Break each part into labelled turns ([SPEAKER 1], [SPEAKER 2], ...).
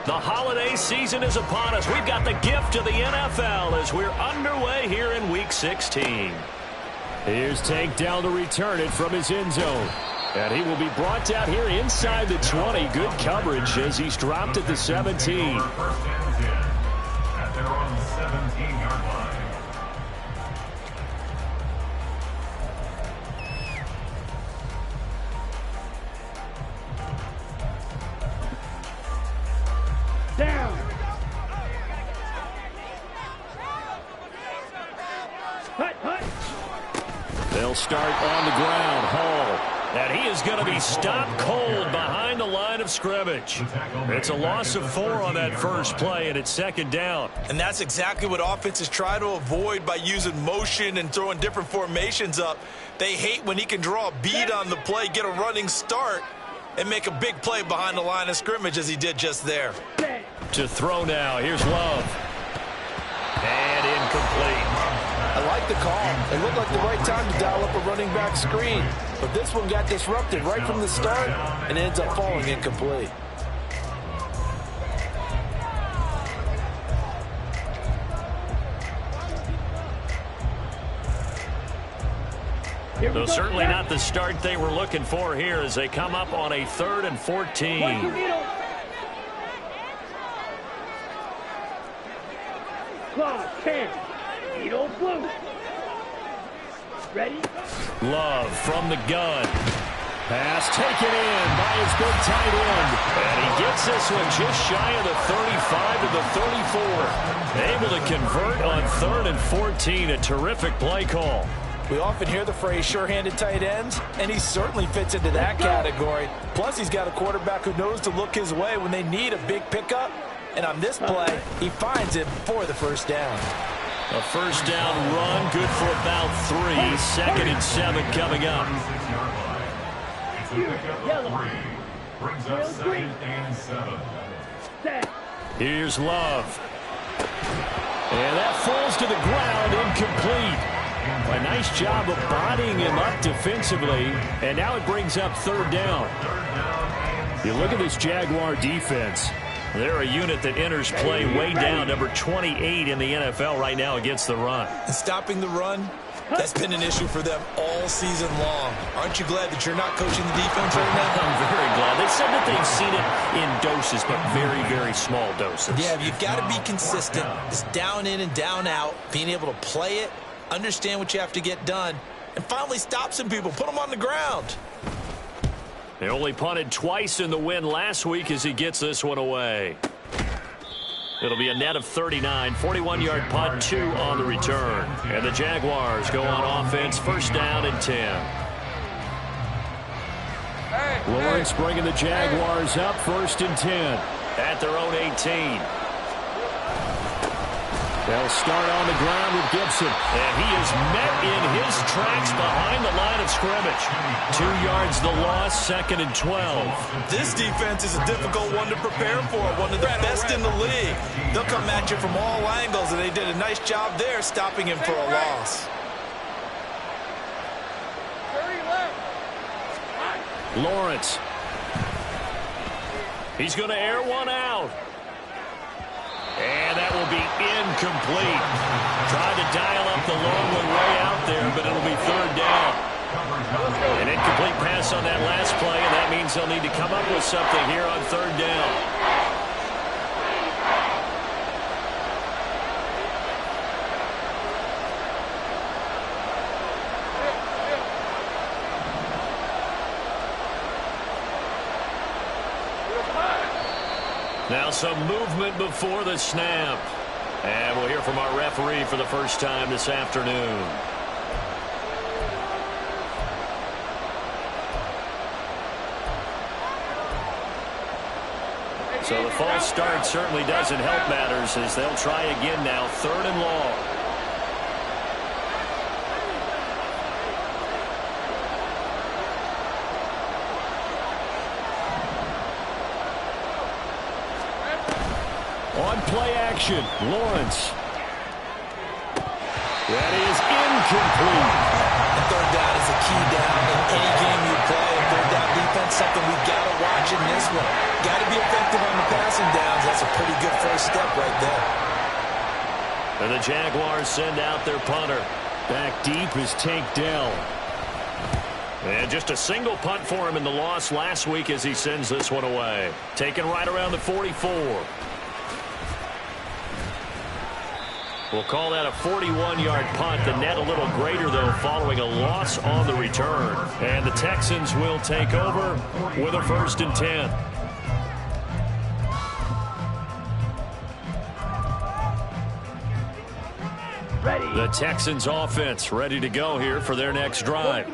[SPEAKER 1] The holiday season is upon us. We've got the gift of the NFL as we're underway here in Week 16. Here's Tank down to return it from his end zone. And he will be brought down here inside the 20. Good coverage as he's dropped at the 17.
[SPEAKER 2] First and 10 at their own 17-yard line.
[SPEAKER 3] Down. Hut, hut.
[SPEAKER 1] They'll start on the ground. Hall. And he is going to be stopped cold behind the line of scrimmage. It's a loss of 4 on that first play, and it's second down.
[SPEAKER 4] And that's exactly what offenses try to avoid by using motion and throwing different formations up. They hate when he can draw a bead on the play, get a running start, and make a big play behind the line of scrimmage as he did just there.
[SPEAKER 1] To throw now. Here's Love. And incomplete.
[SPEAKER 5] I like the call. It looked like the right time to dial up a running back screen. But this one got disrupted right from the start and ends up falling incomplete.
[SPEAKER 1] Though certainly not the start they were looking for here as they come up on a 3rd and 14.
[SPEAKER 3] Claw, 10. Needle, blue. Ready?
[SPEAKER 1] Love from the gun. Pass taken in by his big tight end. And he gets this one just shy of the 35 to the 34. Able to convert on 3rd and 14. A terrific play call.
[SPEAKER 5] We often hear the phrase sure-handed tight ends, and he certainly fits into that category. Plus, he's got a quarterback who knows to look his way when they need a big pickup. And on this play, he finds it for the first down.
[SPEAKER 1] A first down run, good for about 3. 2nd and 7 coming up.
[SPEAKER 2] It's a pickup of 3. Brings up 2nd and 7.
[SPEAKER 1] Here's Love. And that falls to the ground, incomplete. A nice job of bodying him up defensively. And now it brings up 3rd down. You look at this Jaguar defense. They're a unit that enters play way down, number 28 in the NFL right now against the run.
[SPEAKER 4] And stopping the run, that's been an issue for them all season long. Aren't you glad that you're not coaching the defense right now?
[SPEAKER 1] I'm very glad. They said that they've seen it in doses, but very, very small doses.
[SPEAKER 4] Yeah, you've got to be consistent. It's down in and down out, being able to play it, understand what you have to get done, and finally stop some people, put them on the ground.
[SPEAKER 1] They only punted twice in the win last week as he gets this one away. It'll be a net of 39, 41-yard punt, 2 on the return. And the Jaguars go on offense, first down and 10. Lawrence bringing the Jaguars up, 1st and 10 at their own 18. They'll start on the ground with Gibson. And he is met in his tracks behind the line of scrimmage. 2 yards the loss, 2nd and 12.
[SPEAKER 4] This defense is a difficult one to prepare for, one of the best in the league. They'll come at you from all angles, and they did a nice job there stopping him for a loss.
[SPEAKER 1] Lawrence. He's going to air one out. And that will be incomplete. Tried to dial up the long one way out there, but it'll be 3rd down. An incomplete pass on that last play, and that means they'll need to come up with something here on 3rd down. Now some movement before the snap. And we'll hear from our referee for the first time this afternoon. So the false start certainly doesn't help matters as they'll try again now, 3rd and long. On play action, Lawrence. That is incomplete.
[SPEAKER 4] And 3rd down is a key down in any game you play. And 3rd down defense, something we've got to watch
[SPEAKER 5] situation in this one. Got to be effective on the passing downs. That's a pretty good first step right there.
[SPEAKER 1] And the Jaguars send out their punter. Back deep is Tank Dell. And just a single punt for him in the loss last week as he sends this one away. Taken right around the 44. We'll call that a 41-yard punt. The net a little greater, though, following a loss on the return. And the Texans will take over with a 1st and 10.
[SPEAKER 3] Ready.
[SPEAKER 1] The Texans offense ready to go here for their next drive.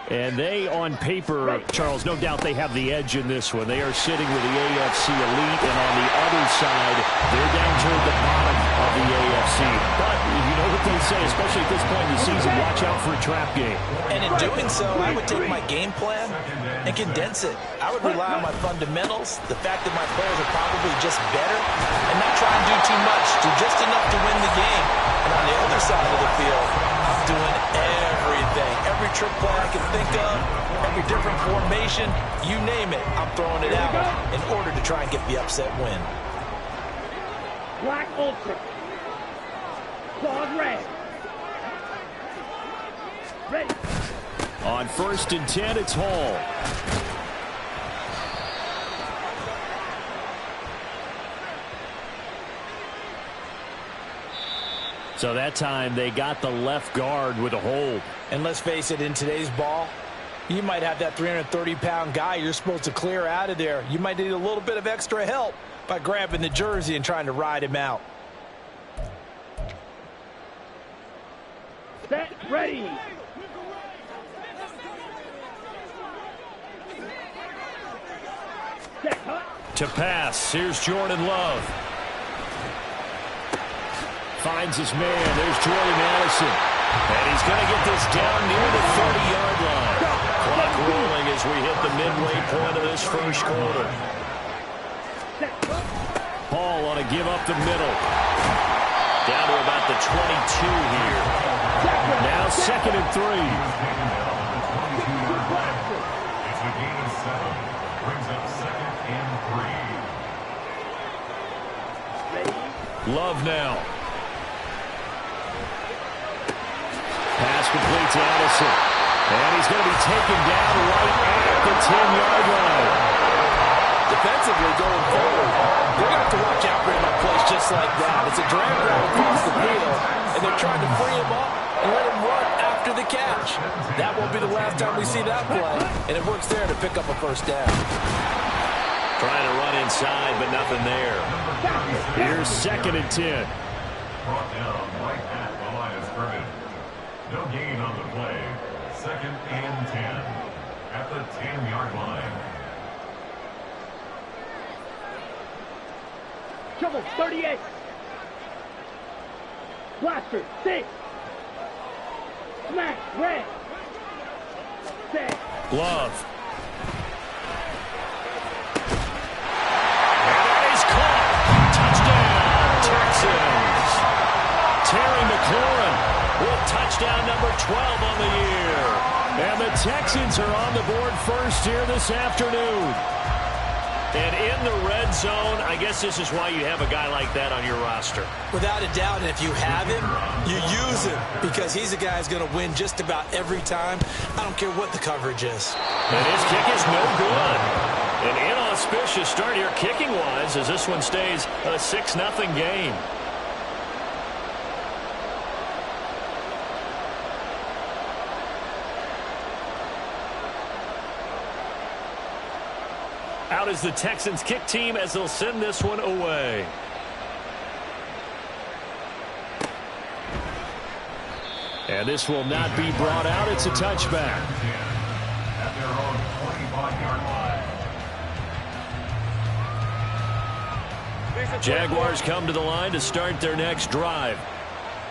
[SPEAKER 1] And they, on paper, Charles, no doubt they have the edge in this one. They are sitting with the AFC elite, and on the other side, they're down toward the bottom of the AFC. But you know what they say, especially at this point in the season, watch out for a trap game.
[SPEAKER 5] And in doing so, I would take my game plan and condense it. I would rely on my fundamentals, the fact that my players are probably just better, and not try and do too much, do just enough to win the game. And on the other side of the field, I'm doing everything. Every trick play I can think of, every different formation, you name it, I'm throwing it out in order to try and get the upset win.
[SPEAKER 3] Black Ultra. Claws red. Ready.
[SPEAKER 1] On 1st and 10, it's Hall. So that time they got the left guard with a hold.
[SPEAKER 5] And let's face it, in today's ball, you might have that 330-pound guy you're supposed to clear out of there. You might need a little bit of extra help by grabbing the jersey and trying to ride him out.
[SPEAKER 3] Set. Ready. Set. Hut.
[SPEAKER 1] To pass, here's Jordan Love. Finds his man. There's Jordan Addison. And he's going to get this down near the 30-yard line. Clock rolling as we hit the midway point of this first quarter. Hall on to give up the middle. Down to about the 22 here. Now 2nd and 3.
[SPEAKER 2] It's a gain of 7. Brings up 2nd and 3.
[SPEAKER 1] Love now. Pass complete to Addison. And he's going to be taken down right at the 10-yard line.
[SPEAKER 5] Defensively going forward, they're going to have to watch out for him on plays just like that. It's a drag route across the field, and they're trying to free him up and let him run after the catch. That won't be the last time we see that play, and it works there to pick up a 1st down.
[SPEAKER 1] Trying to run inside, but nothing there. Here's 2nd and 10.
[SPEAKER 2] Brought down right at the line of scrimmage. No gain on the play. 2nd and 10 at the 10-yard line.
[SPEAKER 3] Trouble. 38. Blaster. 6. Smack. Red. Set.
[SPEAKER 1] Love. And that is caught. Touchdown, Texans. Terry McLaurin with touchdown number 12 on the year. And the Texans are on the board first here this afternoon. And in the red zone, I guess this is why you have a guy like that on your roster.
[SPEAKER 5] Without a doubt, and if you have him, you use him because he's a guy who's going to win just about every time. I don't care what the coverage is.
[SPEAKER 1] And his kick is no good. An inauspicious start here kicking-wise as this one stays a 6-0 game. Out is the Texans kick team as they'll send this one away. And this will not be brought out. It's a touchback.
[SPEAKER 2] At their own 25-yard line.
[SPEAKER 1] Jaguars come to the line to start their next drive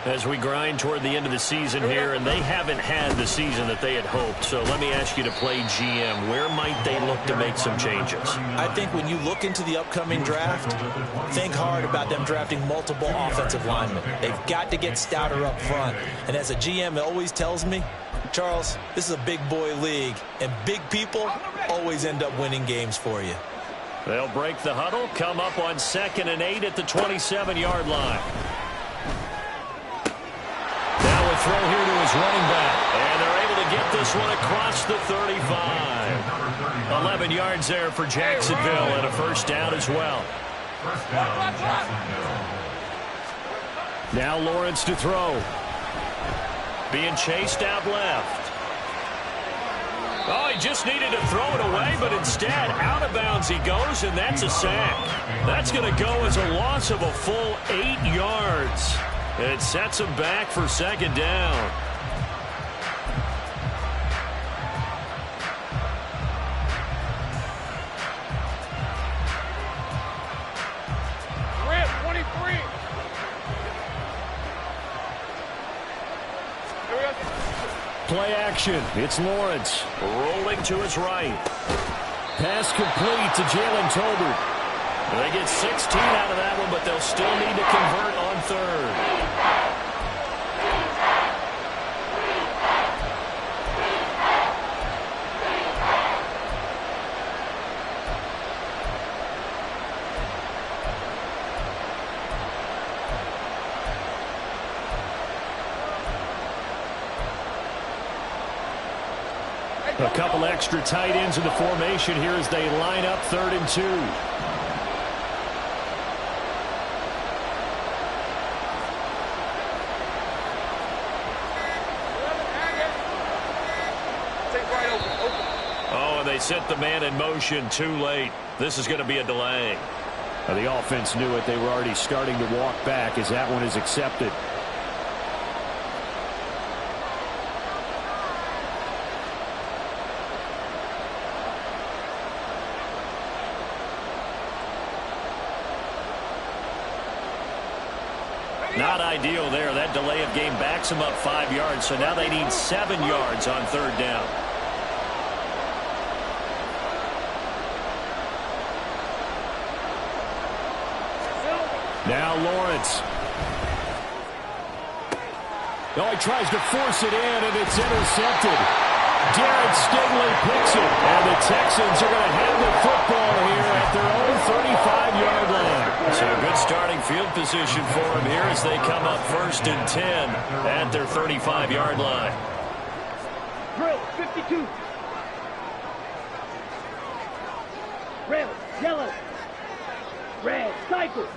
[SPEAKER 1] as we grind toward the end of the season here, and they haven't had the season that they had hoped. So let me ask you to play GM. Where might they look to make some changes?
[SPEAKER 5] I think when you look into the upcoming draft, think hard about them drafting multiple offensive linemen. They've got to get stouter up front. And as a GM, it always tells me, Charles, this is a big boy league, and big people always end up winning games for you.
[SPEAKER 1] They'll break the huddle, come up on 2nd and 8 at the 27-yard line. Now a throw here to his running back, and they're able to get this one across the 35. 11 yards there for Jacksonville, and a first down as well.
[SPEAKER 2] First down, Jacksonville.
[SPEAKER 1] Now Lawrence to throw. Being chased out left. Oh, he just needed to throw it away, but instead, out of bounds he goes, and that's a sack. That's going to go as a loss of a full 8 yards. It sets him back for 2nd down.
[SPEAKER 3] Red 23.
[SPEAKER 1] Play action. It's Lawrence rolling to his right. Pass complete to Jalen Tolbert. They get 16 out of that one, but they'll still need to convert on 3rd. A couple extra tight ends in the formation here as they line up 3rd and 2. Oh, and they set the man in motion too late. This is going to be a delay. The offense knew it. They were already starting to walk back as that one is accepted. Not ideal there. That delay of game backs them up 5 yards, so now they need 7 yards on 3rd down. Now Lawrence. Oh, he tries to force it in, and it's intercepted. Darren Stingley picks it, and the Texans are going to have the football here at their own 35-yard line. So a good starting field position for them here as they come up 1st and 10 at their 35-yard line.
[SPEAKER 3] Drill 52. Red, yellow. Red, cycle.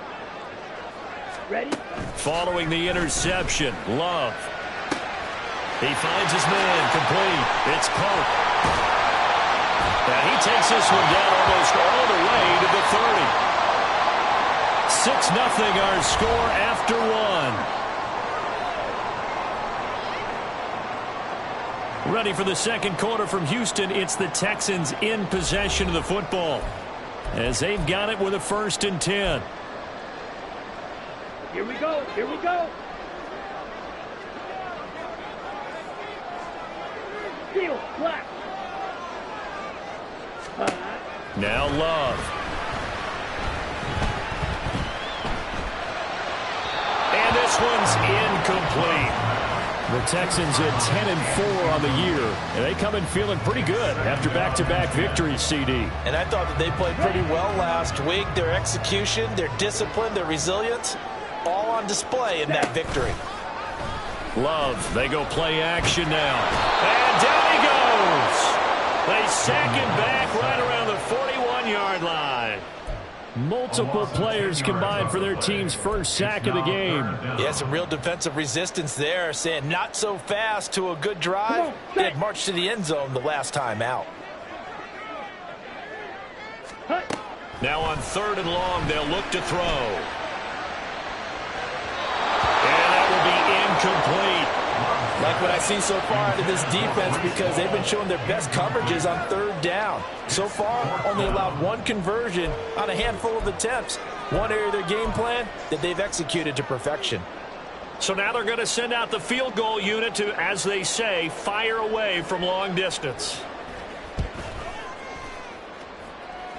[SPEAKER 3] Ready?
[SPEAKER 1] Following the interception, Love. He finds his man complete. It's Pope. And he takes this one down almost all the way to the 30. 6-0 our score after 1. Ready for the 2nd quarter from Houston. It's the Texans in possession of the football as they've got it with a 1st and 10.
[SPEAKER 3] Here we go. Here we go. Steel, black.
[SPEAKER 1] Now Love. And this one's incomplete. The Texans at 10-4 on the year, and they come in feeling pretty good after back-to-back victories, CD.
[SPEAKER 5] And I thought that they played pretty well last week. Their execution, their discipline, their resilience, all on display in that victory.
[SPEAKER 1] Love, they go play action now. And down he goes. They sack him back right around the 41-yard line. Multiple players combined for their team's first sack of the game.
[SPEAKER 5] Yeah, some real defensive resistance there, saying not so fast to a good drive. They had marched to the end zone the last time out.
[SPEAKER 1] Now on 3rd and long, they'll look to throw. And that will be incomplete.
[SPEAKER 5] Like what I've seen so far out of this defense, because they've been showing their best coverages on 3rd down. So far, only allowed 1 conversion on a handful of attempts. One area of their game plan that they've executed to perfection.
[SPEAKER 1] So now they're going to send out the field goal unit to, as they say, fire away from long distance.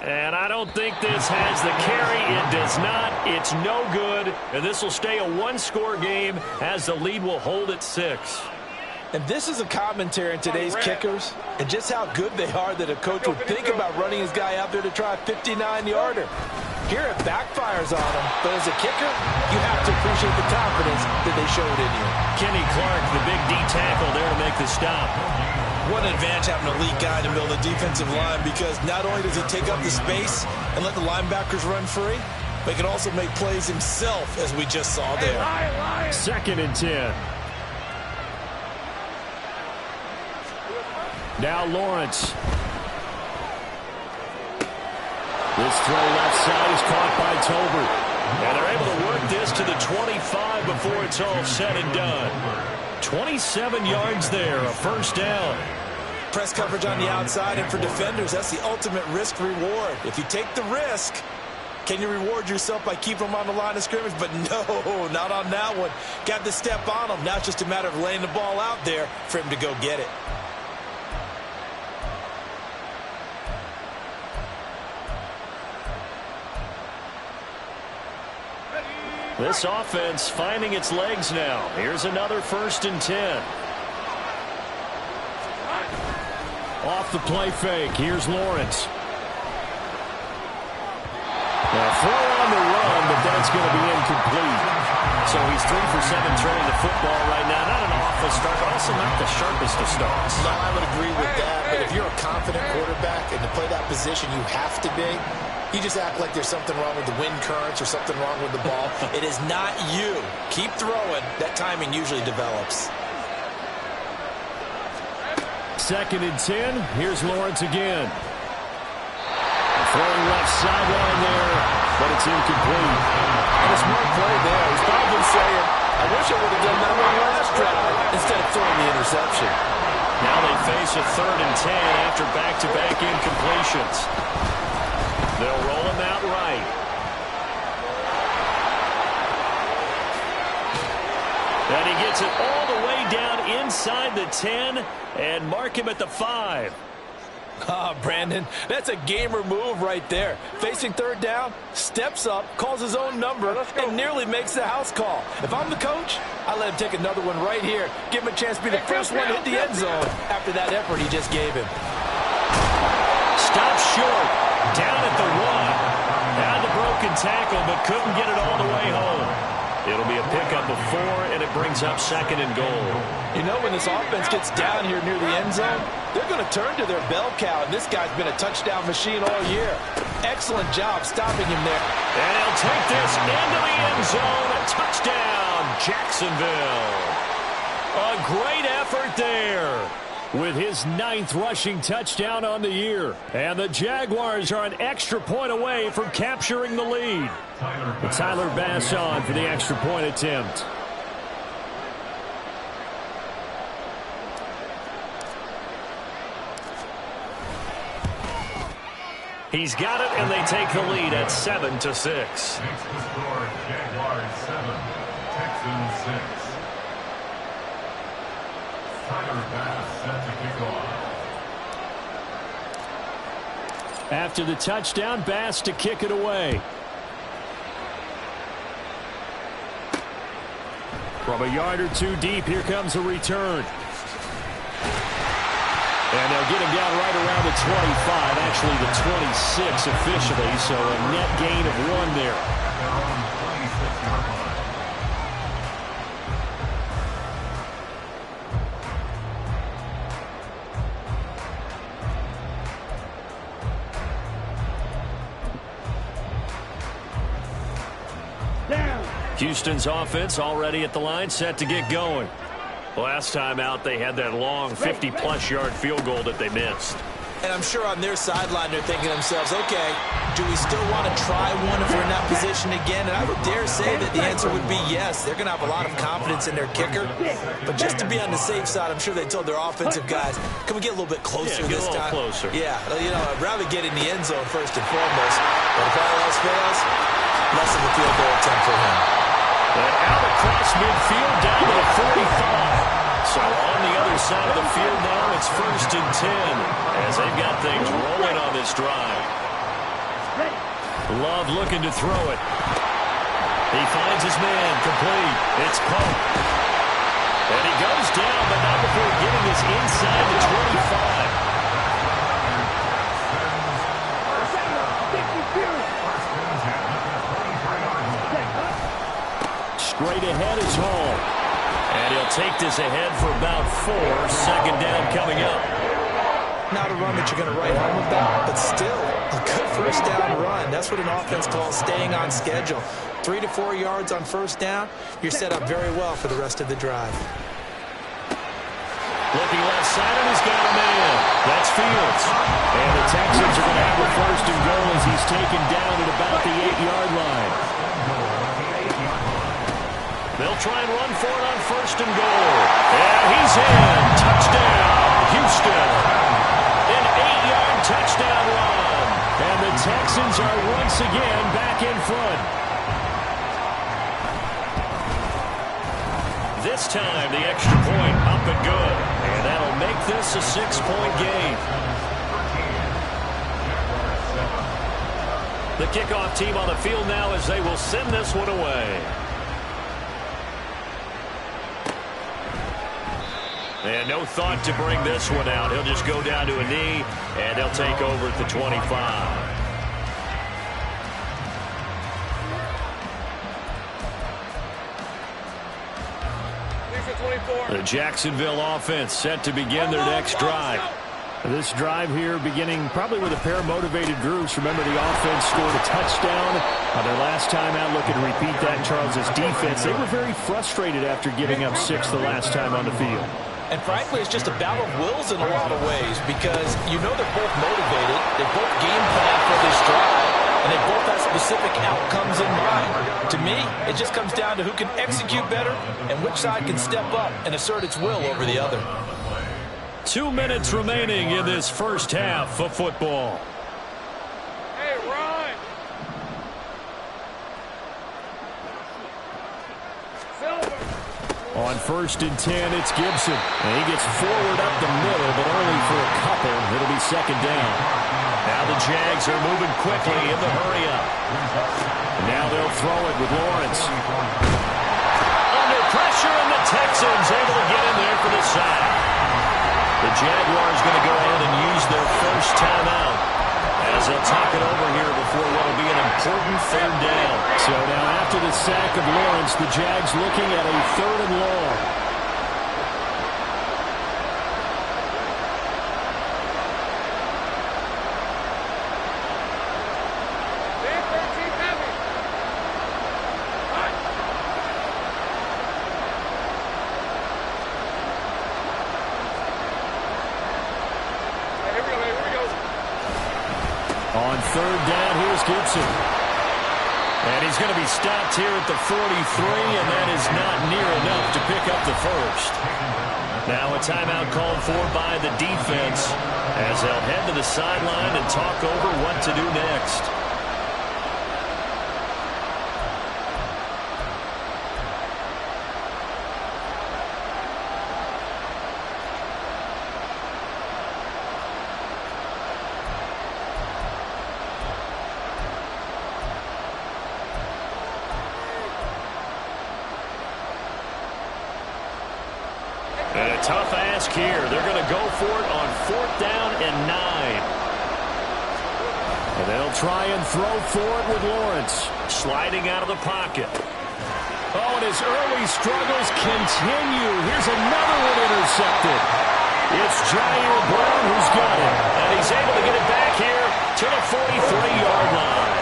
[SPEAKER 1] And I don't think this has the carry. It does not. It's no good. And this will stay a 1-score game as the lead will hold at 6.
[SPEAKER 5] And this is a commentary on today's kickers and just how good they are that a coach would think about running his guy out there to try a 59-yarder. Here it backfires on him, but as a kicker, you have to appreciate the confidence that they showed in you.
[SPEAKER 1] Kenny Clark, the big D tackle there to make the stop.
[SPEAKER 4] What an advantage having an elite guy to build a defensive line, because not only does he take up the space and let the linebackers run free, but he can also make plays himself, as we just saw there.
[SPEAKER 1] Second and 10. Now Lawrence. This throw left side is caught by Tolbert. And they're able to work this to the 25 before it's all said and done. 27 yards there, a first down.
[SPEAKER 4] Press coverage on the outside, and for defenders, that's the ultimate risk-reward. If you take the risk, can you reward yourself by keeping them on the line of scrimmage? But no, not on that one. Got to step on them. Now it's just a matter of laying the ball out there for him to go get it.
[SPEAKER 1] This offense finding its legs now. Here's another first and 10. Off the play fake. Here's Lawrence. Now throw on the run, but that's going to be incomplete. So he's 3 for 7 throwing the football right now. Not an awful start, but also not the sharpest of starts.
[SPEAKER 6] No, I would agree with that. But if you're a confident quarterback and to play that position, you have to be. You just act like there's something wrong with the wind currents or something wrong with the ball.
[SPEAKER 4] It is not you. Keep throwing. That timing usually develops.
[SPEAKER 1] Second and 10. Here's Lawrence again. Throwing left sideline there, but it's incomplete.
[SPEAKER 5] And a smart play there. He's probably saying, I wish I would have done that on the last drive instead of throwing the interception.
[SPEAKER 1] Now they face a 3rd and 10 after back-to-back incompletions. They'll roll him out right. And he gets it all the way down inside the 10 and mark him at the 5.
[SPEAKER 5] Ah, Brandon, that's a gamer move right there. Facing 3rd down, steps up, calls his own number, and nearly makes the house call. If I'm the coach, I let him take another one right here. Give him a chance to be the first one to hit the end zone after that effort he just gave him.
[SPEAKER 1] Stop short. Down at the 1. Had the broken tackle, but couldn't get it all the way home. It'll be a pickup of 4, and it brings up 2nd and goal.
[SPEAKER 5] You know, when this offense gets down here near the end zone, they're going to turn to their bell cow, and this guy's been a touchdown machine all year. Excellent job stopping him there.
[SPEAKER 1] And he'll take this into the end zone. Touchdown, Jacksonville. A great effort there with his 9th rushing touchdown on the year. And the Jaguars are an extra point away from capturing the lead. Tyler Bass on for the extra point attempt. He's got it, and they take the lead at 7-6.
[SPEAKER 2] Makes the score Jaguars 7, Texans 6. Tyler Bass set to kick off.
[SPEAKER 1] After the touchdown, Bass to kick it away. From a yard or 2 deep, here comes a return. And they'll get him down right around the 25, actually the 26 officially, so a net gain of 1 there. Houston's offense already at the line, set to get going. Last time out, they had that long 50-plus yard field goal that they missed.
[SPEAKER 4] And I'm sure on their sideline they're thinking to themselves, okay, do we still want to try one if we're in that position again? And I would dare say that the answer would be yes. They're going to have a lot of confidence in their kicker. But just to be on the safe side, I'm sure they told their offensive guys, can we get a little bit closer this time?
[SPEAKER 1] Get a little closer.
[SPEAKER 4] Yeah, you know, I'd rather get in the end zone first and foremost. But if all else fails, less of a field goal attempt for him.
[SPEAKER 1] And out across midfield down to the 45. So on the other side of the field now, it's 1st and 10 as they've got things rolling on this drive. Love looking to throw it. He finds his man complete. It's Pope. And he goes down, but not before getting this inside the 25. Straight ahead is home. And he'll take this ahead for about 4. Second down coming up.
[SPEAKER 5] Not a run that you're going to write home about, but still a good first down run. That's what an offense calls staying on schedule. 3 to 4 yards on first down, you're set up very well for the rest of the drive.
[SPEAKER 1] Looking left side, and he's got a man. That's Fields. And the Texans are going to have a first and goal as he's taken down at about the 8-yard line. They'll try and run for it on first and goal. And he's in. Touchdown, Houston. An 8-yard touchdown run. And the Texans are once again back in front. This time, the extra point up and good. And that'll make this a 6-point game. The kickoff team on the field now as they will send this one away. And no thought to bring this one out. He'll just go down to a knee, and he'll take over at the 25. The Jacksonville offense set to begin their next drive. This drive here beginning probably with a pair of motivated groups. Remember, the offense scored a touchdown on their last time out. Looking to repeat that, Charles' defense. They were very frustrated after giving up 6 the last time on the field.
[SPEAKER 5] And frankly, it's just a battle of wills in a lot of ways because you know they're both motivated. They both game plan for this drive, and they both have specific outcomes in mind. To me, it just comes down to who can execute better and which side can step up and assert its will over the other.
[SPEAKER 1] 2 minutes remaining in this first half of football.
[SPEAKER 3] Hey, Ron! Silver!
[SPEAKER 1] On first and 10, it's Gibson. And he gets forward up the middle, but only for a couple. It'll be second down. Now the Jags are moving quickly in the hurry-up. Now they'll throw it with Lawrence. Under pressure, and the Texans able to get in there for the sack. The Jaguars going to go ahead and use their first timeout as they'll talk it over here before what will be an important third down. So now after the sack of Lawrence, the Jags looking at a 3rd and long. On third down, here's Gibson. And he's going to be stopped here at the 43, and that is not near enough to pick up the first. Now a timeout called for by the defense as they'll head to the sideline and talk over what to do next. And a tough ask here. They're going to go for it on 4th down and 9. And they'll try and throw for it with Lawrence. Sliding out of the pocket. Oh, and his early struggles continue. Here's another one intercepted. It's Jair Brown who's got it. And he's able to get it back here to the 43-yard line.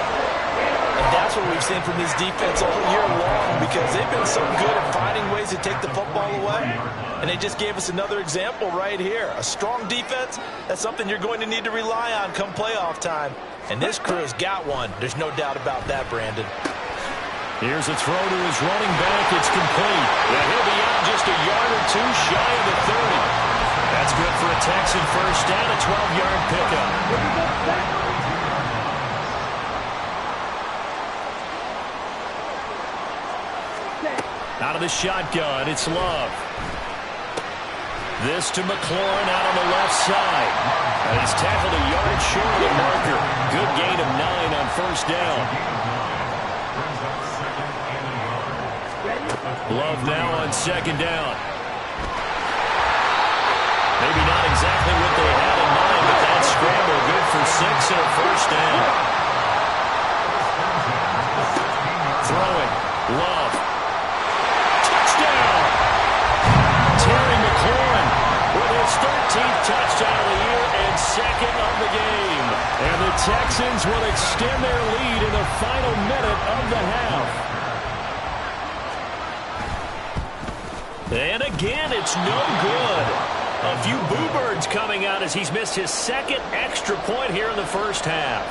[SPEAKER 5] And that's what we've seen from this defense all year long because they've been so good at finding ways to take the football away. And they just gave us another example right here. A strong defense, that's something you're going to need to rely on come playoff time. And this crew's got one. There's no doubt about that, Brandon.
[SPEAKER 1] Here's a throw to his running back. It's complete. And he'll be out just a yard or two shy of the 30. That's good for a Texan first down, a 12-yard pickup. Out of the shotgun, it's Love. This to McLaurin out on the left side. And he's tackled a yard short of the marker. Good gain of 9 on first down. Love now on second down. exactly what they had in mind, but that scramble good for 6 and a first down. Throwing. Love. Touchdown! Terry McLaurin with his 13th touchdown of the year and 2nd of the game. And the Texans will extend their lead in the final minute of the half. And again, it's no good. A few boo birds coming out as he's missed his 2nd extra point here in the first half.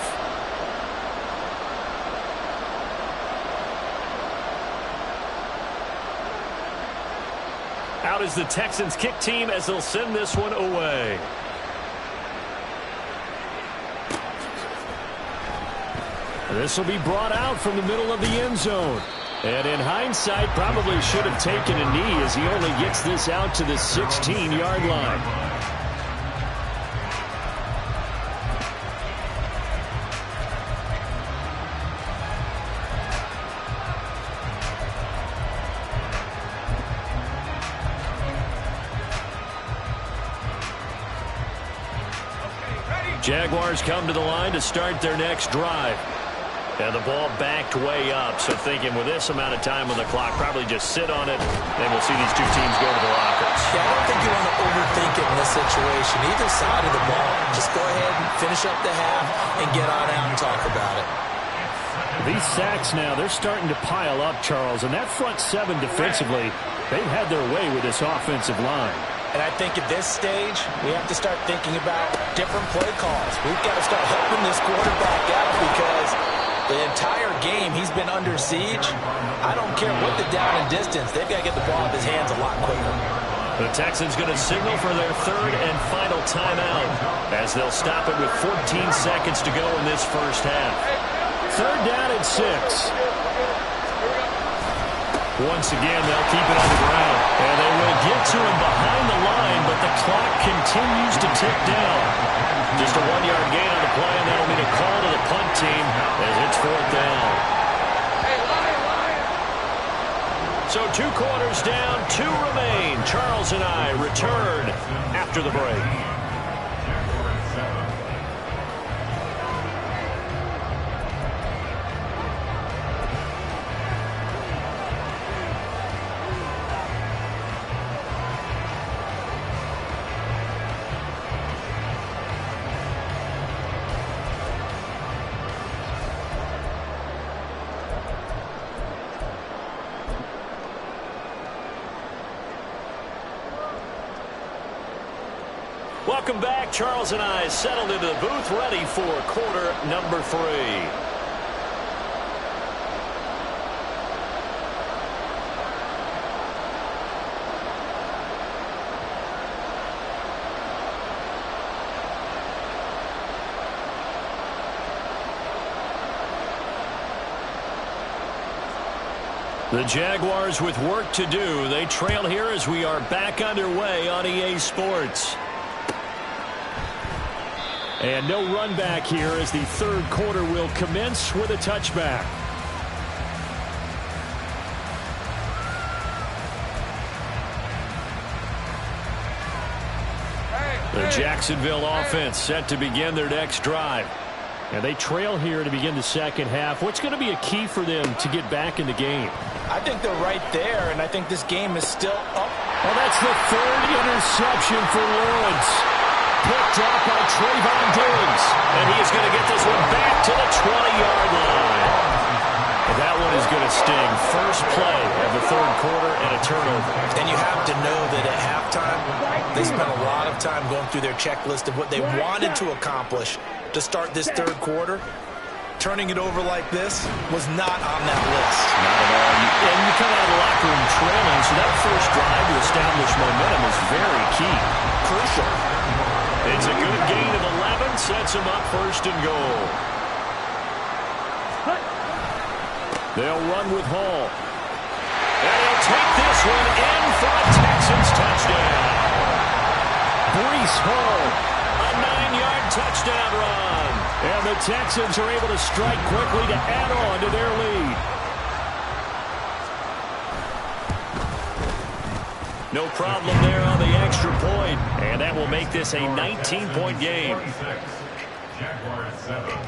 [SPEAKER 1] Out is the Texans kick team as they'll send this one away. This will be brought out from the middle of the end zone. And in hindsight, probably should have taken a knee as he only gets this out to the 16-yard line. Jaguars come to the line to start their next drive. And the ball backed way up, so thinking with this amount of time on the clock, probably just sit on it, and we'll see these two teams go to the lockers.
[SPEAKER 5] Yeah, I don't think you want to overthink it in this situation. Either side of the ball, just go ahead and finish up the half and get on out and talk about it.
[SPEAKER 1] These sacks now, they're starting to pile up, Charles, and that front 7 defensively, they've had their way with this offensive line.
[SPEAKER 5] And I think at this stage, we have to start thinking about different play calls. We've got to start helping this quarterback out because the entire game he's been under siege. I don't care what the down and distance, they've got to get the ball out of his hands a lot quicker.
[SPEAKER 1] The Texans going to signal for their 3rd and final timeout as they'll stop it with 14 seconds to go in this first half. 3rd down and 6. Once again, they'll keep it on the ground. And they will get to him behind the line, but the clock continues to tick down. Just a 1-yard gain on the play, and that'll mean a call to the punt team as it's 4th down. So 2 quarters down, 2 remain. Charles and I return after the break. Welcome back. Charles and I settled into the booth, ready for quarter number 3. The Jaguars with work to do. They trail here as we are back underway on EA Sports. And no run back here as the 3rd quarter will commence with a touchback. The Jacksonville offense set to begin their next drive. And they trail here to begin the second half. What's going to be a key for them to get back in the game?
[SPEAKER 5] I think they're right there, and I think this game is still up.
[SPEAKER 1] Well, that's the 3rd interception for Lawrence. Picked up by Trayvon Diggs. And he is going to get this one back to the 20-yard line. And that one is going to sting. First play of the 3rd quarter and a turnover.
[SPEAKER 5] And you have to know that at halftime, they spent a lot of time going through their checklist of what they wanted to accomplish to start this 3rd quarter. Turning it over like this was not on that list.
[SPEAKER 1] Not at all. And you come out of the locker room trailing, so that first drive to establish momentum is very key.
[SPEAKER 5] Crucial.
[SPEAKER 1] It's a good gain of 11, sets him up 1st and goal. They'll run with Hall. And he'll take this one in for a Texans touchdown. Breece Hall, a 9-yard touchdown run. And the Texans are able to strike quickly to add on to their lead. No problem there on the extra point. And that will make this a 19-point game.
[SPEAKER 2] Jaguars 7.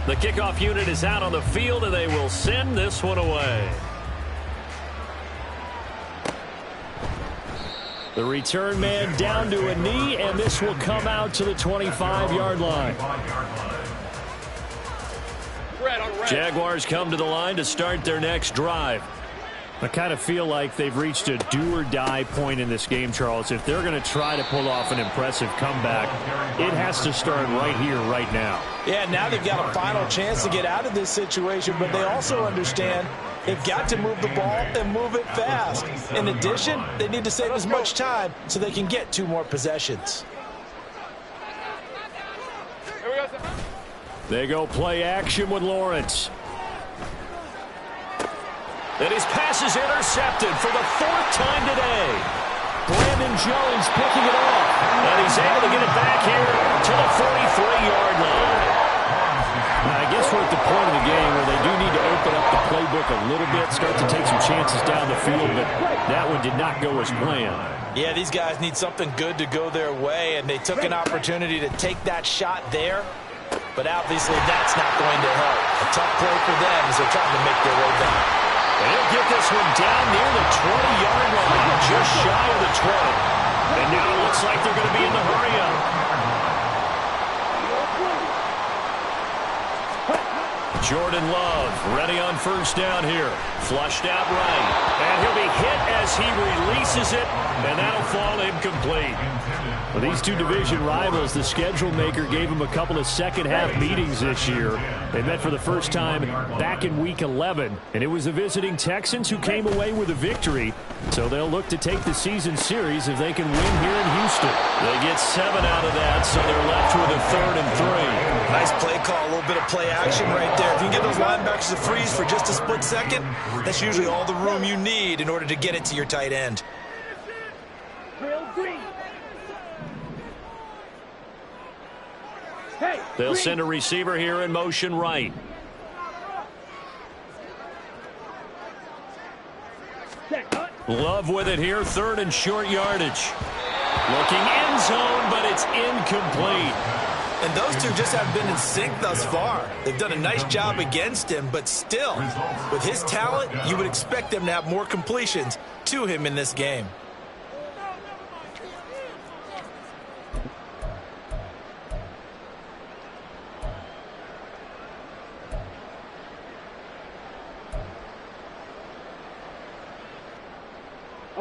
[SPEAKER 1] The kickoff unit is out on the field, and they will send this one away. The return man down to a knee, and this will come out to the 25-yard line. Jaguars come to the line to start their next drive. I kind of feel like they've reached a do-or-die point in this game, Charles. If they're going to try to pull off an impressive comeback, it has to start right here, right now.
[SPEAKER 5] Yeah, now they've got a final chance to get out of this situation, but they also understand they've got to move the ball and move it fast. In addition, they need to save as much time so they can get 2 more possessions.
[SPEAKER 1] They go play action with Lawrence. And his pass is intercepted for the 4th time today. Brandon Jones picking it off. And he's able to get it back here to the 43-yard line. Now, I guess we're at the point of the game where they do need to open up the playbook a little bit, start to take some chances down the field, but that one did not go as planned.
[SPEAKER 5] Yeah, these guys need something good to go their way, and they took an opportunity to take that shot there, but obviously that's not going to help. A tough play for them as they're trying to make their way back.
[SPEAKER 1] And he'll get this one down near the 20-yard line, just shy of the 20. And now it looks like they're going to be in the hurry-up. Jordan Love ready on first down here. Flushed out right. And he'll be hit as he releases it, and that'll fall incomplete. For these two division rivals, the schedule maker gave them a couple of second-half meetings this year. They met for the first time back in Week 11, and it was the visiting Texans who came away with a victory. So they'll look to take the season series if they can win here in Houston. They get 7 out of that, so they're left with a 3rd and 3.
[SPEAKER 4] Nice play call, a little bit of play action right there. If you can get those linebackers to freeze for just a split second, that's usually all the room you need in order to get it to your tight end.
[SPEAKER 1] They'll send a receiver here in motion right. Love with it here, 3rd and short yardage. Looking end zone, but it's incomplete.
[SPEAKER 4] And those two just haven't been in sync thus far. They've done a nice job against him, but still, with his talent, you would expect them to have more completions to him in this game.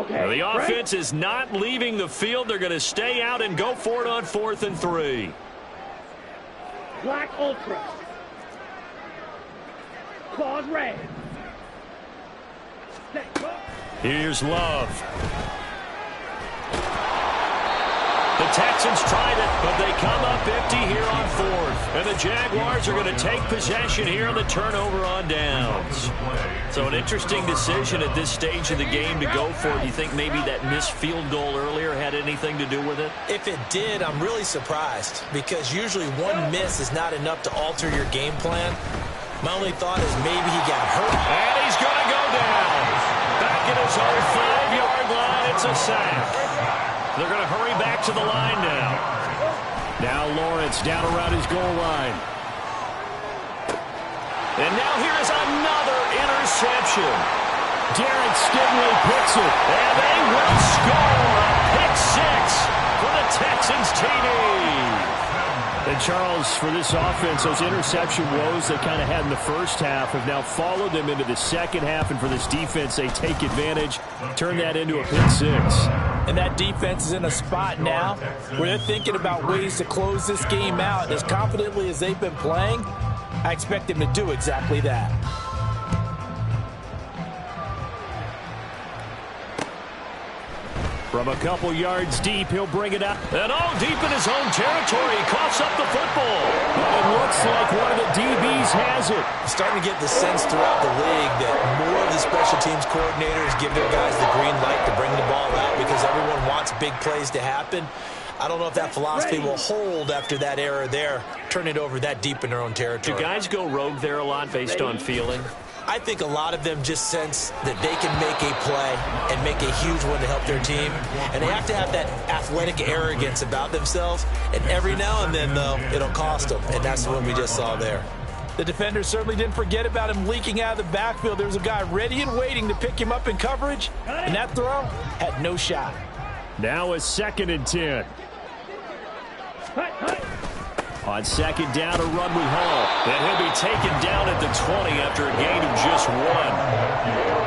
[SPEAKER 1] The offense is not leaving the field. They're going to stay out and go for it on 4th and 3.
[SPEAKER 3] Black Ultra. Claws red.
[SPEAKER 1] Here's Love. The Texans tried it, but they come up empty here on 4th. And the Jaguars are going to take possession here on the turnover on downs. So an interesting decision at this stage of the game to go for it. You think maybe that missed field goal earlier had anything to do with it?
[SPEAKER 5] If it did, I'm really surprised, because usually one miss is not enough to alter your game plan. My only thought is maybe he got hurt.
[SPEAKER 1] And he's going to go down. Back at his own 5-yard line, it's a sack. They're going to hurry back to the line now. Now Lawrence down around his goal line. And now here is another interception. Derek Stingley picks it. And they will score a pick 6 for the Texans TD. And Charles, for this offense, those interception woes they kind of had in the first half have now followed them into the second half. And for this defense, they take advantage, turn that into a pick 6.
[SPEAKER 5] And that defense is in a spot now where they're thinking about ways to close this game out. As confidently as they've been playing, I expect them to do exactly that.
[SPEAKER 1] From a couple yards deep, he'll bring it out. And all deep in his own territory. He coughs up the football. It looks like one of the DBs has it.
[SPEAKER 4] Starting to get the sense throughout the league that more of the special teams coordinators give their guys the green light to bring the ball out because everyone wants big plays to happen. I don't know if that philosophy will hold after that error there. Turn it over that deep in their own territory.
[SPEAKER 1] Do guys go rogue there a lot based on feeling?
[SPEAKER 5] I think a lot of them just sense that they can make a play and make a huge one to help their team. And they have to have that athletic arrogance about themselves. And every now and then, though, it'll cost them. And that's what we just saw there. The defender certainly didn't forget about him leaking out of the backfield. There was a guy ready and waiting to pick him up in coverage. And that throw had no shot.
[SPEAKER 1] Now a 2nd and 10. On 2nd down, a run with Hall. And he'll be taken down at the 20 after a gain of just 1.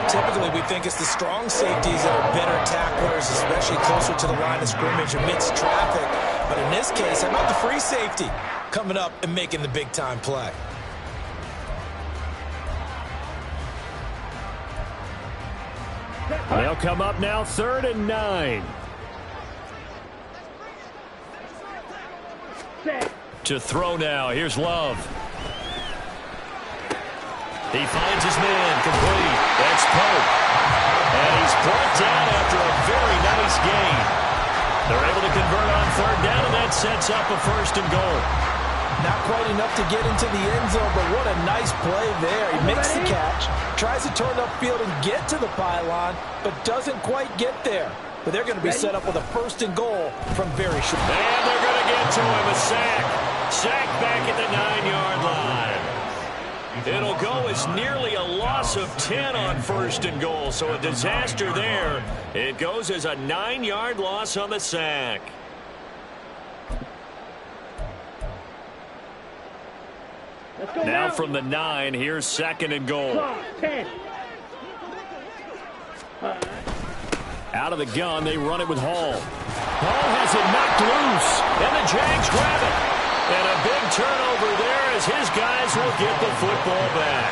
[SPEAKER 5] Typically, we think it's the strong safeties that are better tacklers, especially closer to the line of scrimmage amidst traffic. But in this case, how about the free safety coming up and making the big-time play?
[SPEAKER 1] They'll come up now 3rd and 9. To throw now. Here's Love. He finds his man complete. That's Pope. And he's brought down after a very nice gain. They're able to convert on 3rd down, and that sets up a 1st and goal.
[SPEAKER 5] Not quite enough to get into the end zone, but what a nice play there. He makes the catch, tries to turn upfield and get to the pylon, but doesn't quite get there. But they're going to be set up with a 1st and goal from very short.
[SPEAKER 1] And they're going to get to him. A sack. Sack back at the 9-yard line. It'll go as nearly a loss of 10 on 1st and goal. So a disaster there. It goes as a 9-yard loss on the sack. Now from the 9, here's 2nd and goal.
[SPEAKER 3] 10.
[SPEAKER 1] Out of the gun, they run it with Hall. Hall has it knocked loose, and the Jags grab it. And a big turnover there as his guys will get the football back.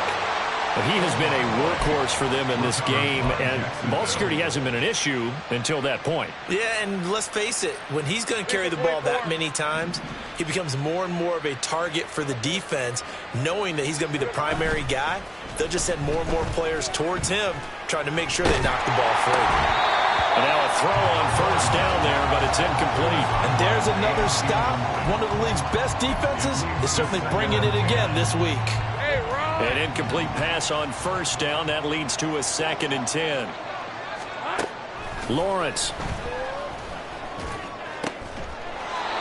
[SPEAKER 1] But he has been a workhorse for them in this game, and ball security hasn't been an issue until that point.
[SPEAKER 5] Yeah, and let's face it, when he's going to carry the ball that many times, he becomes more and more of a target for the defense, knowing that he's going to be the primary guy. They'll just send more and more players towards him, trying to make sure they knock the ball free.
[SPEAKER 1] And now a throw on 1st down there, but it's incomplete.
[SPEAKER 5] And there's another stop. One of the league's best defenses is certainly bringing it again this week.
[SPEAKER 1] An incomplete pass on 1st down. That leads to a 2nd and 10. Lawrence.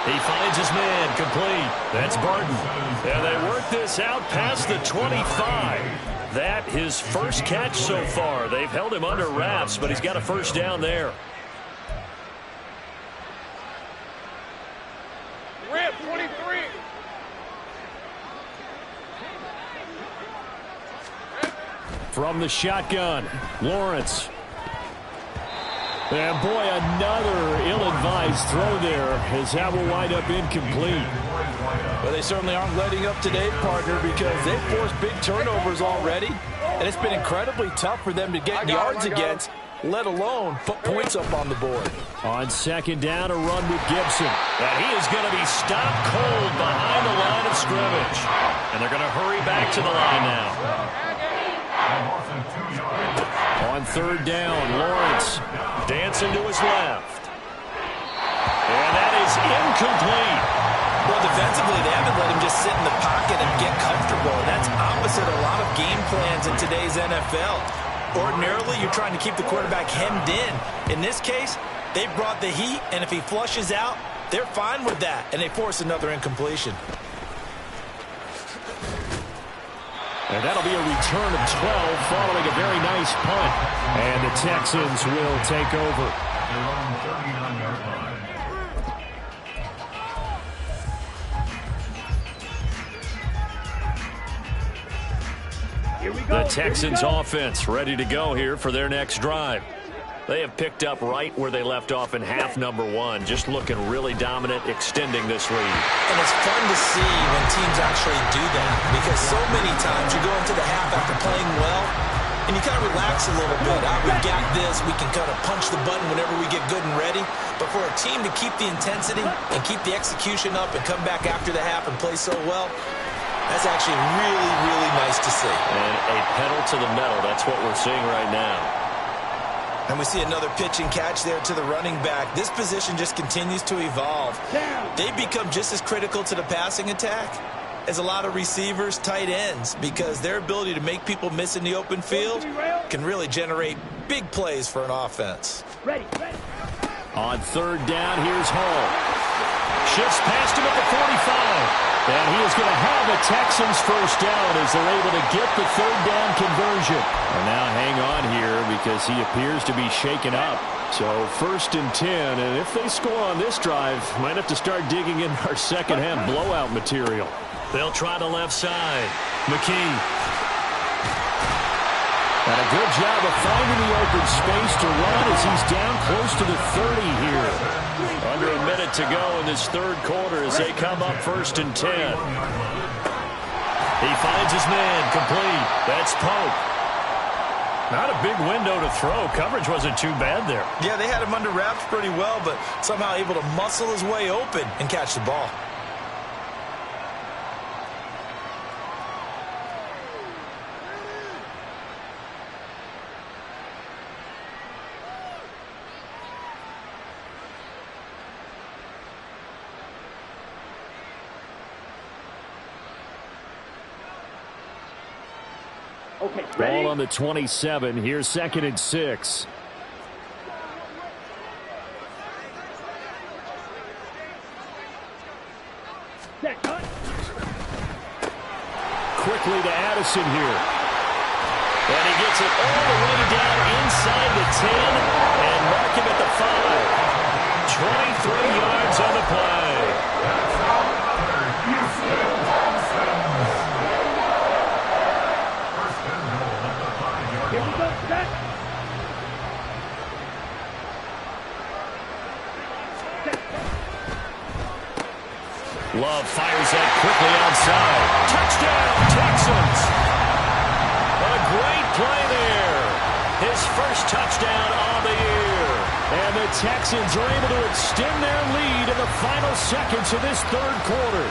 [SPEAKER 1] He finds his man complete. That's Barton. And they work this out past the 25. That his first catch so far. They've held him under wraps, but he's got a 1st down there.
[SPEAKER 3] Rip 23.
[SPEAKER 1] From the shotgun, Lawrence. And boy, another ill-advised throw there as that will wind up incomplete.
[SPEAKER 5] Well, they certainly aren't letting up today, partner, because they've forced big turnovers already. And it's been incredibly tough for them to get yards against, let alone put points up on the board.
[SPEAKER 1] On 2nd down, a run with Gibson. And he is going to be stopped cold behind the line of scrimmage. And they're going to hurry back to the line now. On 3rd down, Lawrence dancing to his left. And that is incomplete.
[SPEAKER 5] Well, defensively, they haven't let him just sit in the pocket and get comfortable. And that's opposite a lot of game plans in today's NFL. Ordinarily, you're trying to keep the quarterback hemmed in. In this case, they brought the heat, and if he flushes out, they're fine with that, and they force another incompletion.
[SPEAKER 1] And that'll be a return of 12 following a very nice punt. And the Texans will take over. The Texans offense ready to go here for their next drive. They have picked up right where they left off in half number 1, just looking really dominant, extending this lead.
[SPEAKER 5] And it's fun to see when teams actually do that, because so many times you go into the half after playing well, and you kind of relax a little bit. We've got this. We can kind of punch the button whenever we get good and ready. But for a team to keep the intensity and keep the execution up and come back after the half and play so well, that's actually really, really nice to see.
[SPEAKER 1] And a pedal to the metal. That's what we're seeing right now.
[SPEAKER 5] And we see another pitch and catch there to the running back. This position just continues to evolve. They become just as critical to the passing attack
[SPEAKER 4] as a lot of receivers, tight ends, because their ability to make people miss in the open field can really generate big plays for an offense.
[SPEAKER 3] Ready.
[SPEAKER 1] On third down, here's Hall. Shifts past him at the 45. And he is going to have a Texans first down as they're able to get the third down conversion. And now hang on here because he appears to be shaken up. So 1st and 10, and if they score on this drive, might have to start digging in our second half blowout material. They'll try the left side. McKee. And a good job of finding the open space to run as he's down close to the 30 here. Under a minute to go in this third quarter as they come up 1st and 10. He finds his man complete. That's Pope. Not a big window to throw. Coverage wasn't too bad there.
[SPEAKER 4] Yeah, they had him under wraps pretty well, but somehow able to muscle his way open and catch the ball.
[SPEAKER 3] Okay, ready?
[SPEAKER 1] Ball on the 27. Here's 2nd and 6.
[SPEAKER 3] Set, cut.
[SPEAKER 1] Quickly to Addison here. And he gets it all the way down inside the 10 and mark him at the 5. 23 yards on the play.
[SPEAKER 3] Here we go, set.
[SPEAKER 1] Love fires that quickly outside. Touchdown, Texans! A great play there. His first touchdown on the year. And the Texans are able to extend their lead in the final seconds of this third quarter.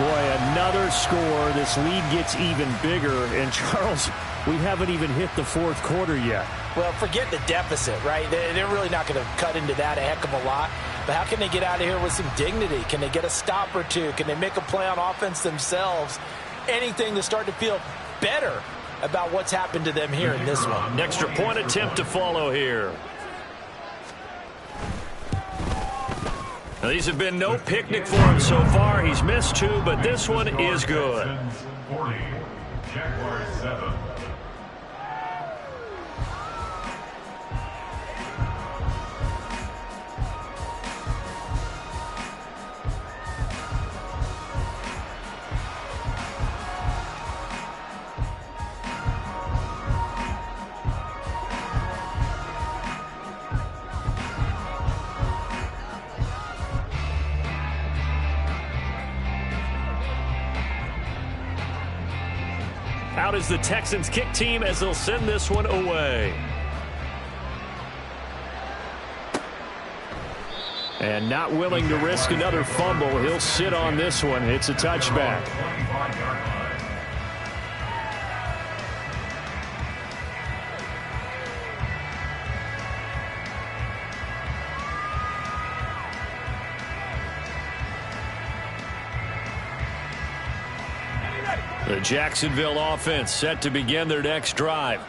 [SPEAKER 1] Boy, another score. This lead gets even bigger. And Charles, we haven't even hit the fourth quarter yet.
[SPEAKER 5] Well, forget the deficit, right? They're really not going to cut into that a heck of a lot. But how can they get out of here with some dignity? Can they get a stop or two? Can they make a play on offense themselves? Anything to start to feel better about what's happened to them here in this one.
[SPEAKER 1] Extra point attempt to follow here. Now, these have been no picnic for him so far. He's missed 2, but this one is good.
[SPEAKER 2] 40, Jaguars 7.
[SPEAKER 1] Out is the Texans kick team as they'll send this one away. And not willing to risk another fumble, he'll sit on this one. It's a touchback. The Jacksonville offense set to begin their next drive.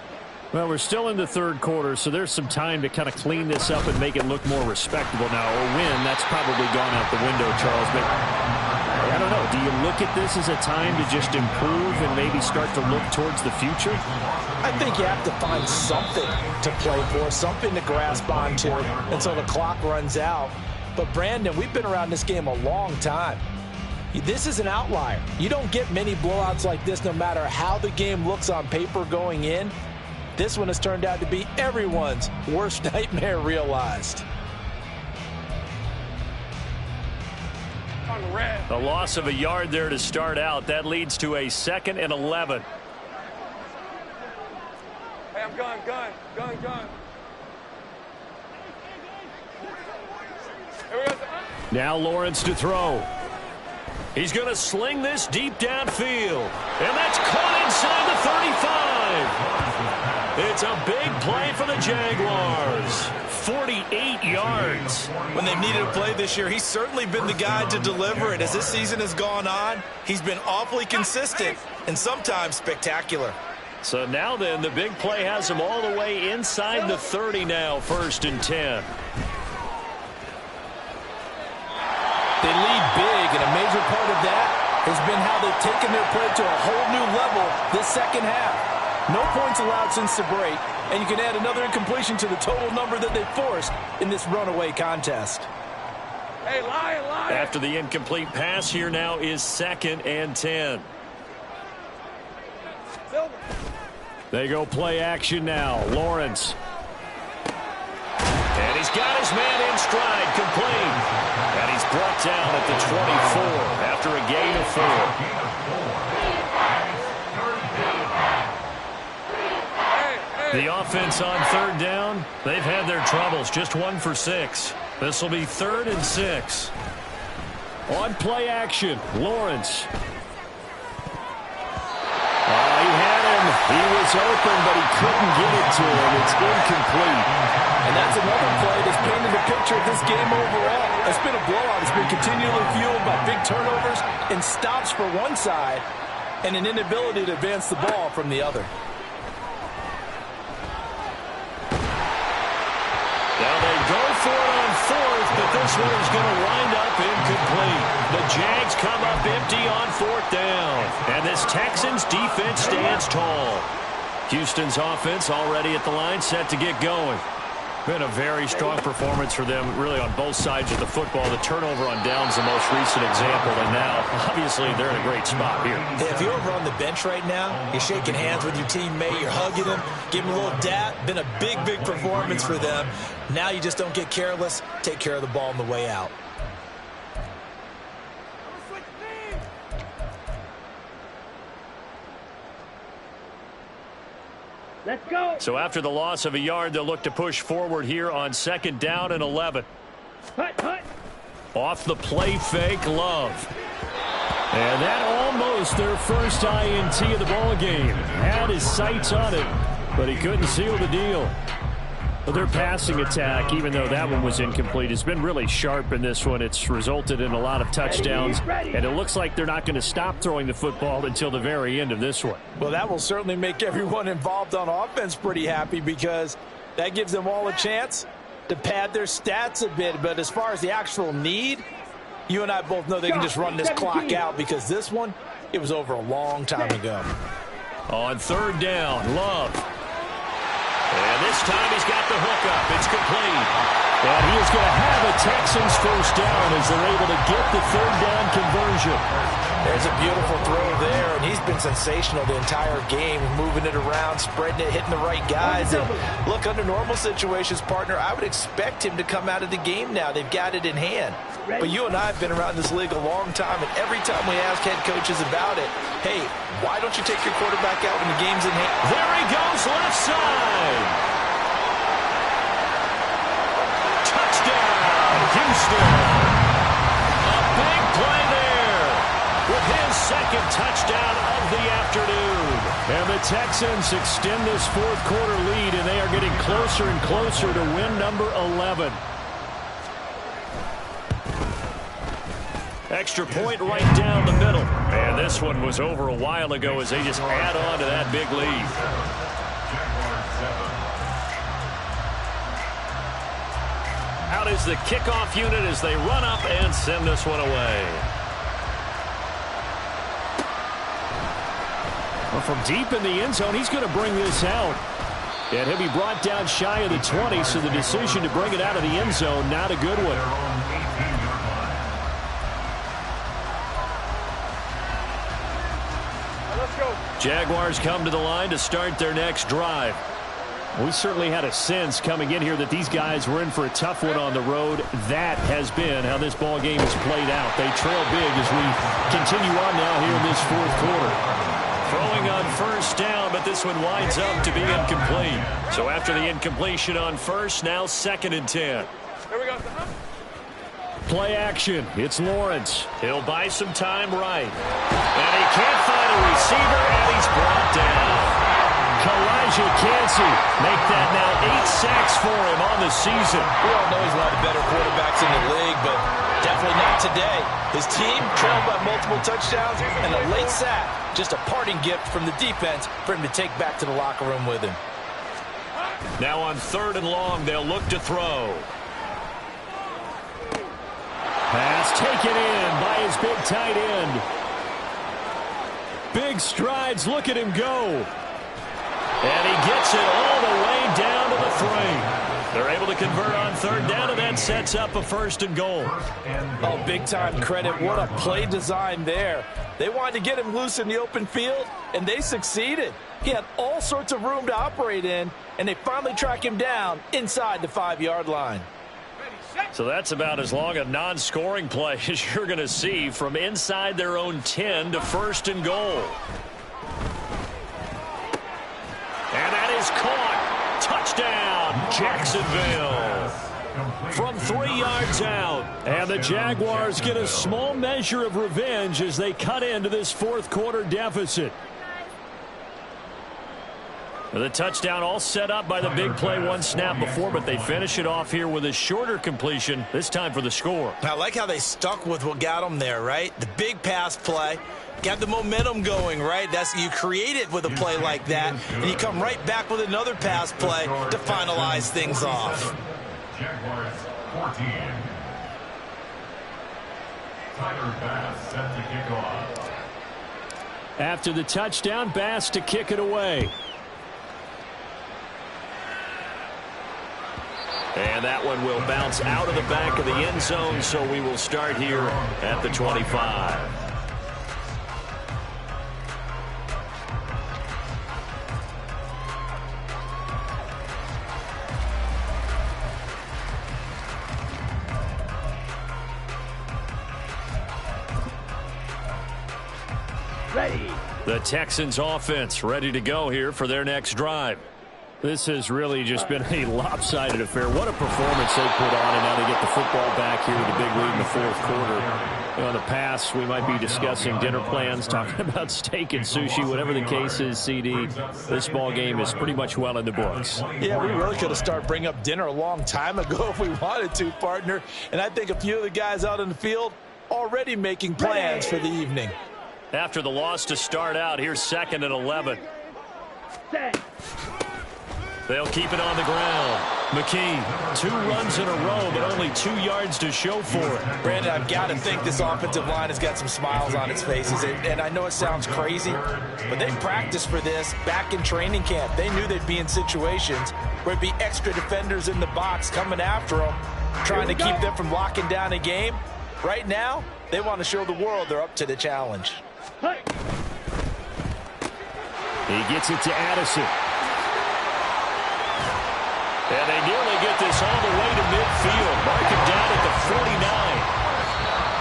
[SPEAKER 1] Well, we're still in the third quarter, so there's some time to kind of clean this up and make it look more respectable. Now, a win, that's probably gone out the window, Charles. But I don't know. Do you look at this as a time to just improve and maybe start to look towards the future?
[SPEAKER 5] I think you have to find something to play for, something to grasp onto until the clock runs out. But, Brandon, we've been around this game a long time. This is an outlier. You don't get many blowouts like this no matter how the game looks on paper going in. This one has turned out to be everyone's worst nightmare realized.
[SPEAKER 1] A loss of a yard there to start out. That leads to a 2nd and 11.
[SPEAKER 7] Hey, I'm gun. Here we go.
[SPEAKER 1] Now Lawrence to throw. He's going to sling this deep downfield. And that's caught inside the 35. It's a big play for the Jaguars. 48 8 yards.
[SPEAKER 4] When they've needed a play this year, he's certainly been the guy to deliver it. As this season has gone on, he's been awfully consistent and sometimes spectacular.
[SPEAKER 1] So now then, the big play has him all the way inside the 30 now, 1st and 10.
[SPEAKER 5] They lead big, and a major part of that has been how they've taken their play to a whole new level this second half. No points allowed since the break, and you can add another incompletion to the total number that they forced in this runaway contest.
[SPEAKER 7] Hey, lion.
[SPEAKER 1] After the incomplete pass, here now is 2nd and 10.
[SPEAKER 7] Silver.
[SPEAKER 1] They go play action now. Lawrence. And he's got his man in stride, complete. And he's brought down at the 24 after a gain of 4. The offense on 3rd down, they've had their troubles. Just 1 for 6. This will be 3rd and 6. On play action, Lawrence. He had him. He was open, but he couldn't get it to him. It's incomplete.
[SPEAKER 5] And that's another play that's painted the picture of this game overall. It's been a blowout. It's been continually fueled by big turnovers and stops for one side and an inability to advance the ball from the other.
[SPEAKER 1] Now they go for it on 4th, but this one is going to wind up incomplete. The Jags come up empty on 4th down. And this Texans defense stands tall. Houston's offense already at the line, set to get going. Been a very strong performance for them, really, on both sides of the football. The turnover on downs, the most recent example, and now, obviously, they're in a great spot here.
[SPEAKER 4] Hey, if you're over on the bench right now, you're shaking hands with your teammate, you're hugging him, giving him a little dap. Been a big, big performance for them. Now you just don't get careless. Take care of the ball on the way out.
[SPEAKER 3] Let's go.
[SPEAKER 1] So after the loss of a yard, they'll look to push forward here on 2nd down and 11.
[SPEAKER 3] Hut.
[SPEAKER 1] Off the play fake, Love. And that almost their first INT of the ball game. Had his sights on it, but he couldn't seal the deal. Well, their passing attack, even though that one was incomplete, has been really sharp in this one. It's resulted in a lot of touchdowns, and it looks like they're not going to stop throwing the football until the very end of this one.
[SPEAKER 5] Well, that will certainly make everyone involved on offense pretty happy because that gives them all a chance to pad their stats a bit. But as far as the actual need, you and I both know they can just run this clock out because this one, it was over a long time ago.
[SPEAKER 1] On 3rd down, Love. And this time he's got the hook up. It's complete. And he is going to have a Texans first down as they're able to get the 3rd down conversion.
[SPEAKER 5] There's a beautiful throw there, and he's been sensational the entire game, moving it around, spreading it, hitting the right guys. And look, under normal situations, partner, I would expect him to come out of the game now. They've got it in hand. But you and I have been around this league a long time, and every time we ask head coaches about it, hey, why don't you take your quarterback out when the game's in hand?
[SPEAKER 1] There he goes, left side. Touchdown, Houston. A big play there with his 2nd touchdown of the afternoon. And the Texans extend this 4th quarter lead, and they are getting closer and closer to win number 11. Extra point right down the middle. And this one was over a while ago as they just add on to that big lead. Out is the kickoff unit as they run up and send this one away. Well, from deep in the end zone, he's going to bring this out. And he'll be brought down shy of the 20, so the decision to bring it out of the end zone, not a good one. Jaguars come to the line to start their next drive. We certainly had a sense coming in here that these guys were in for a tough one on the road. That has been how this ball game has played out. They trail big as we continue on now here in this 4th quarter. Throwing on 1st down, but this one winds up to be incomplete. So after the incompletion on 1st, now 2nd and 10.
[SPEAKER 7] Here we go.
[SPEAKER 1] Play action. It's Lawrence. He'll buy some time right. And he can't find a receiver, and he's brought down. Make that now 8 sacks for him on the season.
[SPEAKER 5] We all know he's one of the better quarterbacks in the league, but definitely not today. His team trailed by multiple touchdowns, and a late sack, just a parting gift from the defense for him to take back to the locker room with him.
[SPEAKER 1] Now on 3rd and long, they'll look to throw. Pass taken in by his big tight end. Big strides. Look at him go. And he gets it all the way down to the 3. They're able to convert on 3rd down, and that sets up a 1st and goal.
[SPEAKER 5] Oh, big-time credit. What a play design there. They wanted to get him loose in the open field, and they succeeded. He had all sorts of room to operate in, and they finally track him down inside the 5-yard line.
[SPEAKER 1] So that's about as long a non-scoring play as you're going to see, from inside their own 10 to 1st and goal. And that is caught. Touchdown, Jacksonville. From 3 yards out. And the Jaguars get a small measure of revenge as they cut into this 4th quarter deficit. The touchdown all set up by the big play 1 snap before, but they finish it off here with a shorter completion, this time for the score.
[SPEAKER 4] I like how they stuck with what got them there, right? The big pass play. Got the momentum going, right? You create it with a play like that, and you come right back with another pass play to finalize things off.
[SPEAKER 2] Jaguars 14. Tyler Bass set to kick off.
[SPEAKER 1] After the touchdown, Bass to kick it away. And that one will bounce out of the back of the end zone, so we will start here at the 25.
[SPEAKER 3] Ready.
[SPEAKER 1] The Texans offense ready to go here for their next drive. This has really just been a lopsided affair. What a performance they put on, and now they get the football back here with a big lead in the 4th quarter. In the past, we might be discussing dinner plans, talking about steak and sushi, whatever the case is, CD. This ball game is pretty much well in the books.
[SPEAKER 5] Yeah, we really could have started bringing up dinner a long time ago if we wanted to, partner. And I think a few of the guys out in the field already making plans for the evening.
[SPEAKER 1] After the loss to start out, here's 2nd and 11.
[SPEAKER 3] Set.
[SPEAKER 1] They'll keep it on the ground. McKee, 2 runs in a row, but only 2 yards to show for it.
[SPEAKER 5] Brandon, I've got to think this offensive line has got some smiles on its faces. And I know it sounds crazy, but they practiced for this back in training camp. They knew they'd be in situations where it'd be extra defenders in the box coming after them, trying to keep them from locking down a game. Right now, they want to show the world they're up to the challenge.
[SPEAKER 3] Hey.
[SPEAKER 1] He gets it to Addison. And they nearly get this all the way to midfield. Mark him down at the 49.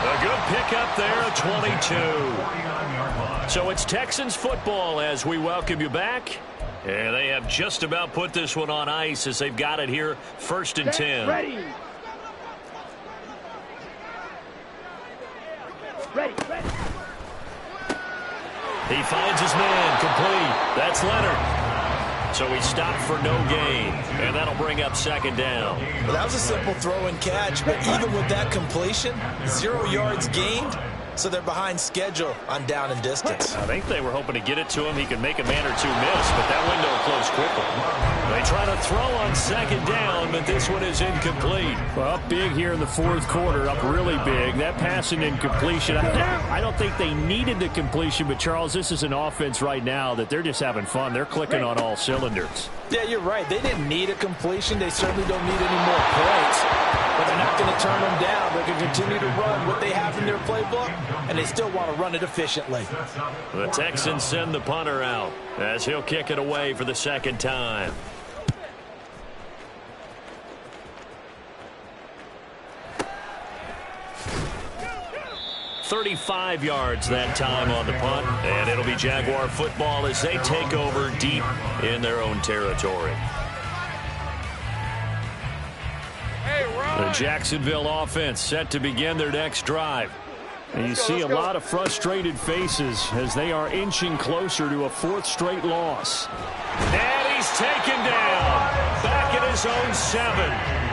[SPEAKER 1] A good pickup there, 22. So it's Texans football as we welcome you back. And they have just about put this one on ice as they've got it here, 1st and 10.
[SPEAKER 3] Ready. Ready. Ready.
[SPEAKER 1] He finds his man, complete. That's Leonard. So he stopped for no gain, and that'll bring up 2nd down.
[SPEAKER 4] Well, that was a simple throw and catch, but even with that completion, 0 yards gained, so they're behind schedule on down and distance.
[SPEAKER 1] I think they were hoping to get it to him. He could make a man or 2 miss, but that window closed quickly. They try to throw on 2nd down, but this one is incomplete. Well, up big here in the 4th quarter, up really big. That pass and incompletion, I don't think they needed the completion, but Charles, this is an offense right now that they're just having fun. They're clicking on all cylinders.
[SPEAKER 5] Yeah, you're right. They didn't need a completion. They certainly don't need any more points. But they're not going to turn them down. They're going to continue to run what they have in their playbook, and they still want to run it efficiently.
[SPEAKER 1] The Texans send the punter out as he'll kick it away for the 2nd time. .35 yards that time on the punt, and it'll be Jaguar football as they take over deep in their own territory.
[SPEAKER 7] Hey,
[SPEAKER 1] The Jacksonville offense set to begin their next drive. And you see a lot of frustrated faces as they are inching closer to a 4th straight loss. And he's taken down. Back at his own 7.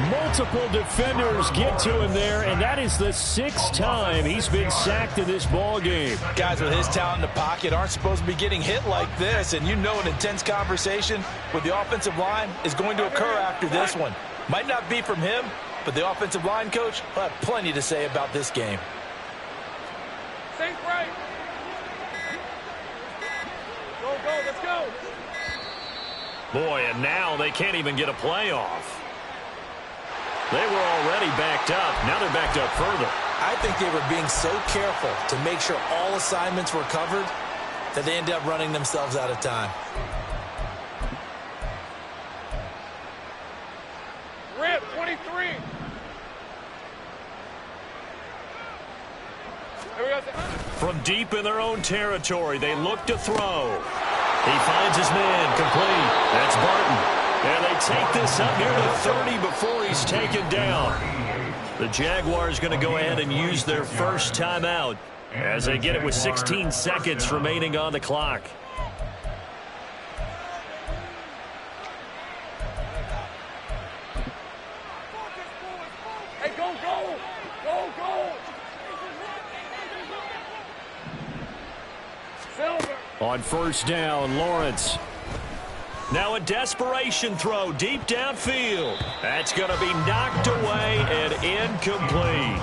[SPEAKER 1] Multiple defenders get to him there, and that is the 6th time he's been sacked in this ball game.
[SPEAKER 5] Guys with his talent in the pocket aren't supposed to be getting hit like this, and you know an intense conversation with the offensive line is going to occur after this one. Might not be from him, but the offensive line coach will have plenty to say about this game.
[SPEAKER 7] Safe right. Go, let's go.
[SPEAKER 1] Boy, and now they can't even get a play off. They were already backed up. Now they're backed up further.
[SPEAKER 5] I think they were being so careful to make sure all assignments were covered that they ended up running themselves out of time.
[SPEAKER 7] Rip, 23. Here we go.
[SPEAKER 1] From deep in their own territory, they look to throw. He finds his man complete. That's Barton. And they take this up near the 30 before he's taken down. The Jaguars going to go ahead and use their first timeout as they get it with 16 seconds remaining on the clock.
[SPEAKER 7] Hey, go. Silver.
[SPEAKER 1] On first down, Lawrence. Now a desperation throw deep downfield. That's going to be knocked away and incomplete.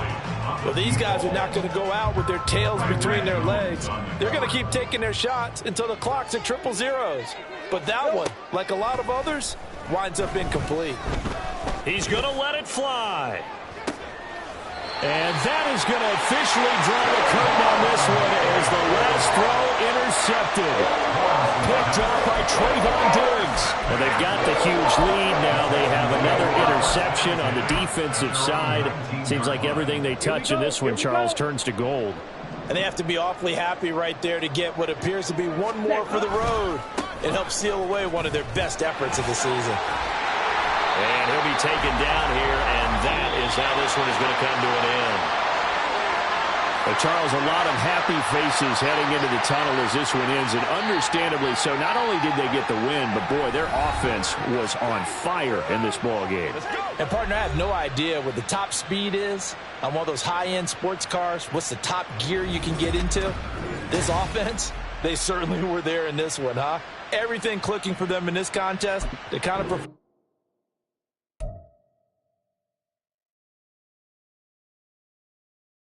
[SPEAKER 5] Well, these guys are not going to go out with their tails between their legs. They're going to keep taking their shots until the clock's at 000. But that one, like a lot of others, winds up incomplete.
[SPEAKER 1] He's going to let it fly. And that is going to officially draw the curtain on this one as the last throw intercepted. Picked off by Trayvon Diggs. And they've got the huge lead now. They have another interception on the defensive side. Seems like everything they touch in this one, Charles, turns to gold.
[SPEAKER 5] And they have to be awfully happy right there to get what appears to be one more for the road. It helps seal away one of their best efforts of the season.
[SPEAKER 1] And he'll be taken down here, and that is how this one is going to come to an end. But Charles, a lot of happy faces heading into the tunnel as this one ends, and understandably so. Not only did they get the win, but boy, their offense was on fire in this ball game.
[SPEAKER 5] And partner, I have no idea what the top speed is on one of those high-end sports cars. What's the top gear you can get into? This offense, they certainly were there in this one, huh? Everything clicking for them in this contest. They kind of